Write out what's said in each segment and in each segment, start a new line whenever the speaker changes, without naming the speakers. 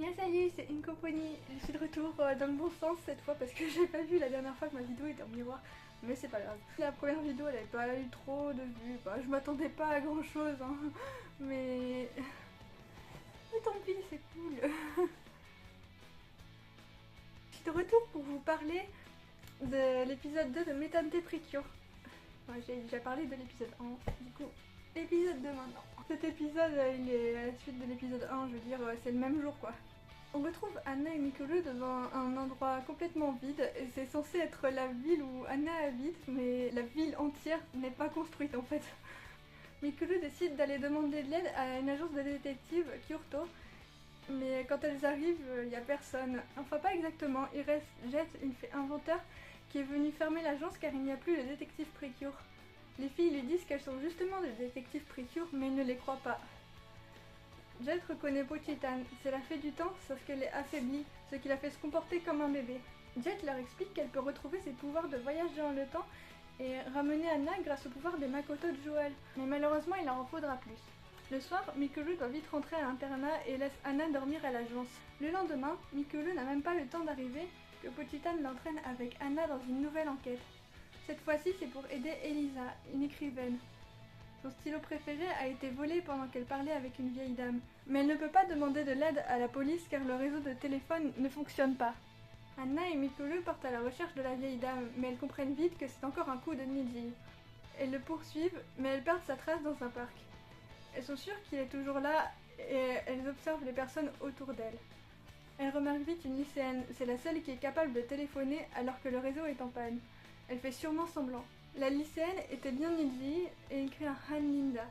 Bien salut, c'est une compagnie. Je suis de retour dans le bon sens cette fois parce que j'ai pas vu la dernière fois que ma vidéo était en miroir. Mais c'est pas grave. La première vidéo elle avait pas eu trop de vues. Bah, je m'attendais pas à grand chose hein. Mais... Mais tant pis, c'est cool. Je suis de retour pour vous parler de l'épisode 2 de Méthode Precure. Ouais, j'ai déjà parlé de l'épisode 1. Du coup, l'épisode 2 maintenant. Cet épisode il est à la suite de l'épisode 1, je veux dire, c'est le même jour quoi. On retrouve Anna et Mikulu devant un endroit complètement vide et c'est censé être la ville où Anna habite, mais la ville entière n'est pas construite en fait. Mikulu décide d'aller demander de l'aide à une agence de détectives, Kyoto, mais quand elles arrivent, il n'y a personne. Enfin pas exactement, il reste Jet, une fée inventeur, qui est venue fermer l'agence car il n'y a plus de détective Precure. Les filles lui disent qu'elles sont justement des détectives Precure, mais il ne les croit pas. Jet reconnaît Pochitan, c'est la fée du temps, sauf qu'elle est affaiblie, ce qui la fait se comporter comme un bébé. Jet leur explique qu'elle peut retrouver ses pouvoirs de voyage dans le temps et ramener Anna grâce au pouvoir des Makoto de Joël. Mais malheureusement, il en faudra plus. Le soir, Mikulu doit vite rentrer à l'internat et laisse Anna dormir à l'agence. Le lendemain, Mikulu n'a même pas le temps d'arriver que Pochitan l'entraîne avec Anna dans une nouvelle enquête. Cette fois-ci, c'est pour aider Elisa, une écrivaine. Son stylo préféré a été volé pendant qu'elle parlait avec une vieille dame. Mais elle ne peut pas demander de l'aide à la police car le réseau de téléphone ne fonctionne pas. Anna et Mikulu partent à la recherche de la vieille dame, mais elles comprennent vite que c'est encore un coup de Niji. Elles le poursuivent, mais elles perdent sa trace dans un parc. Elles sont sûres qu'il est toujours là et elles observent les personnes autour d'elles. Elles remarquent vite une lycéenne, c'est la seule qui est capable de téléphoner alors que le réseau est en panne. Elle fait sûrement semblant. La lycéenne était bien Niji et écrit un Han Linda.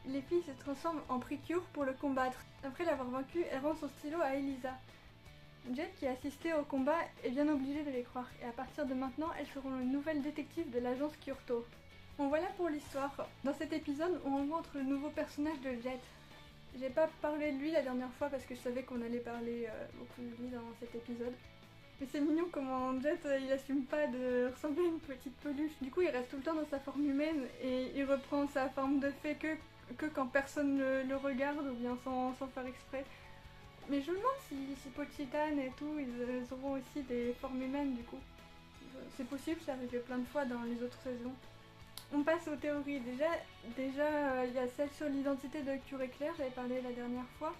Les filles se transforment en Precure pour le combattre. Après l'avoir vaincu, elle rend son stylo à Elisa. Jet, qui a assisté au combat, est bien obligée de les croire, et à partir de maintenant, elles seront les nouvelles détectives de l'agence Kyoto. Bon voilà pour l'histoire. Dans cet épisode, on rencontre le nouveau personnage de Jet. J'ai pas parlé de lui la dernière fois parce que je savais qu'on allait parler beaucoup de lui dans cet épisode. Mais c'est mignon comment Jet il assume pas de ressembler à une petite peluche. Du coup il reste tout le temps dans sa forme humaine et il reprend sa forme de fée que quand personne le regarde ou bien sans faire exprès. Mais je me demande si Pochitan et tout ils auront aussi des formes humaines du coup. C'est possible, c'est arrivé plein de fois dans les autres saisons. On passe aux théories. Déjà il y a celle sur l'identité de Cure Claire, j'avais parlé la dernière fois.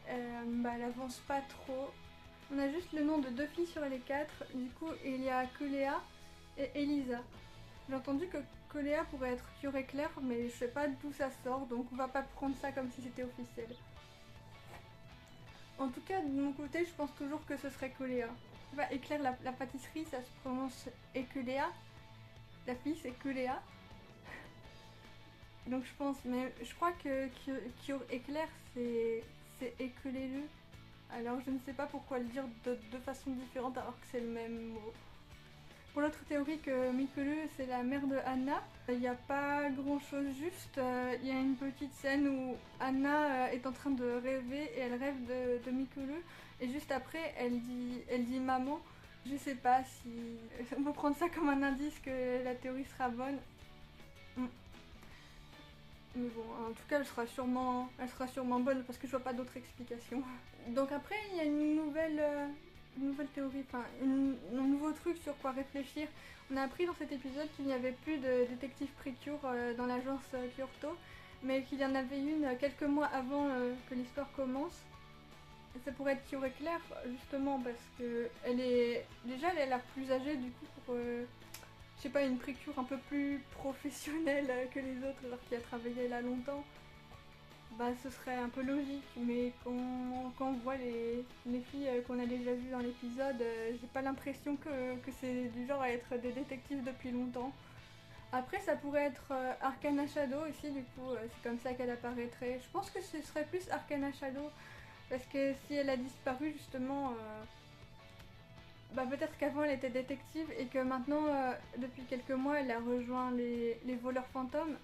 Elle avance pas trop. On a juste le nom de 2 filles sur les 4, du coup il y a Kulea et Elisa. J'ai entendu que Kulea pourrait être Cure Claire, mais je sais pas d'où ça sort, donc on va pas prendre ça comme si c'était officiel. En tout cas, de mon côté, je pense toujours que ce serait Kulea. Enfin, Éclair, la pâtisserie, ça se prononce Ekulea. La fille, c'est Kulea. Donc je pense, mais je crois que Cure Éclair, c'est Ekulelu. Alors je ne sais pas pourquoi le dire de façon différente alors que c'est le même mot. Pour l'autre théorie que Mikulu c'est la mère de Anna, il n'y a pas grand chose juste. Il y a une petite scène où Anna est en train de rêver et elle rêve de Mikulu. Et juste après elle dit maman. Je sais pas si on peut prendre ça comme un indice que la théorie sera bonne. Mais bon, en tout cas, elle sera sûrement bonne parce que je vois pas d'autre explication. Donc après, il y a une nouvelle théorie, enfin, un nouveau truc sur quoi réfléchir. On a appris dans cet épisode qu'il n'y avait plus de détective Precure dans l'agence Kyoto, mais qu'il y en avait une quelques mois avant que l'histoire commence. Et ça pourrait être Cure Claire, justement, parce que elle a l'air plus âgée du coup pour... je sais pas, une Precure un peu plus professionnelle que les autres alors qu'il a travaillé là longtemps, bah ce serait un peu logique, mais quand on voit les filles qu'on a déjà vues dans l'épisode, j'ai pas l'impression que c'est du genre à être des détectives depuis longtemps. Après ça pourrait être Arcana Shadow aussi, du coup c'est comme ça qu'elle apparaîtrait. Je pense que ce serait plus Arcana Shadow, parce que si elle a disparu justement... Bah peut-être qu'avant elle était détective et que maintenant, depuis quelques mois, elle a rejoint les voleurs fantômes.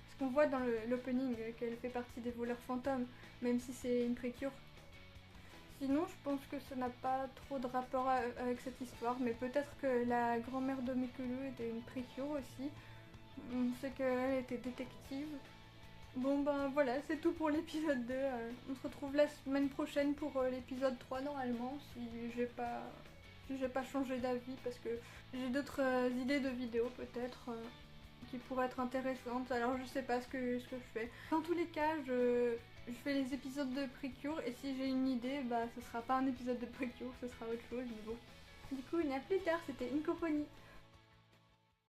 Parce qu'on voit dans l'opening qu'elle fait partie des voleurs fantômes, même si c'est une précure. Sinon, je pense que ça n'a pas trop de rapport avec cette histoire, mais peut-être que la grand-mère de Mikulu était une précure aussi. On sait qu'elle était détective. Bon ben voilà, c'est tout pour l'épisode 2. On se retrouve la semaine prochaine pour l'épisode 3 normalement, si j'ai pas changé d'avis parce que j'ai d'autres idées de vidéos peut-être qui pourraient être intéressantes. Alors je sais pas ce que je fais. Dans tous les cas, je fais les épisodes de Precure et si j'ai une idée, bah ce sera pas un épisode de Precure, ce sera autre chose, mais bon. Du coup, à plus tard, c'était Incophonie.